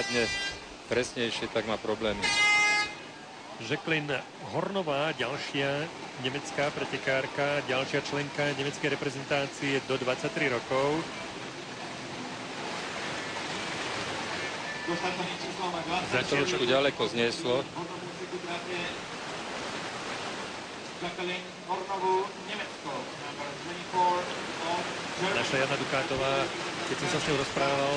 dopadne presnejšie, tak má problémy. Jacqueline Hornová, ďalšia nemecká pretekárka, ďalšia členka nemeckej reprezentácie do 23 rokov. Za trošku ďaleko znieslo. Naša Jana Dukátová, keď som sa s ňou rozprával,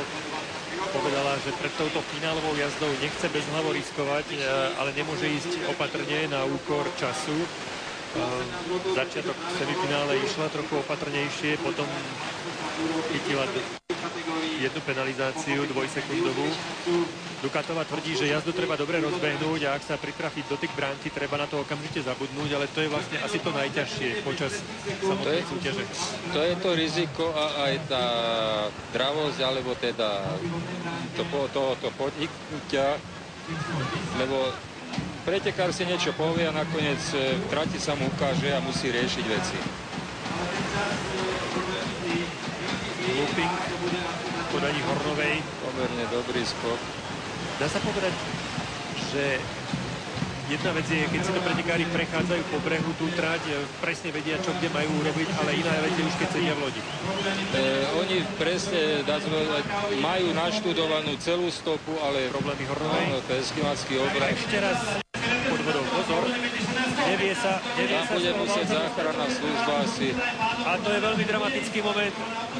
povedala, že pred touto finálovou jazdou nechce bezhlavo riskovať, ale nemôže ísť opatrne na úkor času. Začiatok semifinále išla trochu opatrnejšie, potom chytila jednu penalizáciu dvojsekundovú. Dukátová tvrdí, že jazdu treba dobre rozbehnúť a ak sa pritrafí dotyk bránky, treba na to okamžite zabudnúť, ale to je vlastne asi to najťažšie počas samotnej súťaže. To je to riziko a aj tá dravosť, alebo teda to podniknutia, lebo pretekár si niečo povie a nakoniec v trati sa mu ukáže a musí riešiť veci. Looping v podaní Hornovej. Pomerne dobrý skok. Dá sa povedať, že jedna vec je, keď si to pretekári prechádzajú po brehu tú trať, presne vedia, čo kde majú urobiť, ale iná vec je už, keď sedia v lodi. Oni presne, majú naštudovanú celú stopu, ale problémy Hornovej. To je eskimácky obraz. Ešte raz pod vodou pozor. Nevie sa. Tam bude musieť záchranná služba asi. A to je veľmi dramatický moment.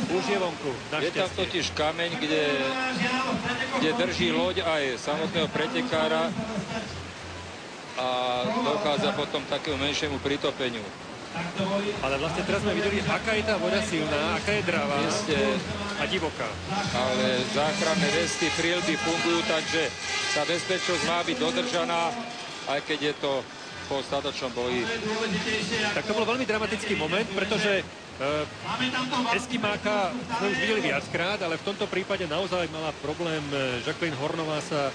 Už je vonku. Je tam totiž kameň, kde drží loď aj samotného pretekára a dochádza potom takému menšiemu pritopeniu. Ale vlastne teraz sme videli, aká je tá voda silná, aká je dravá a divoká. Ale záchranné vesty, príľby fungujú, takže tá bezpečnosť má byť dodržaná, aj keď je to po statočnom boji. Tak to bol veľmi dramatický moment, pretože Eskimáka sme už videli viackrát, ale v tomto prípade naozaj mala problém Jacqueline Hornová sa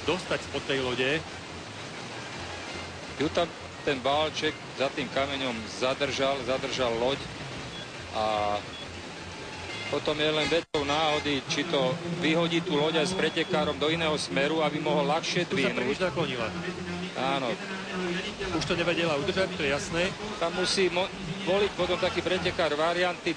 dostať spod tej lode. Ju tam ten válček za tým kameňom zadržal loď a potom je len vecou náhody, či to vyhodí tú loď aj s pretekárom do iného smeru, aby mohol ľahšie dvihnúť. Tu sa príliš naklonila. Áno. Už to nevedela udržať, to je jasné. Tam musí voliť potom taký pretekár varianty,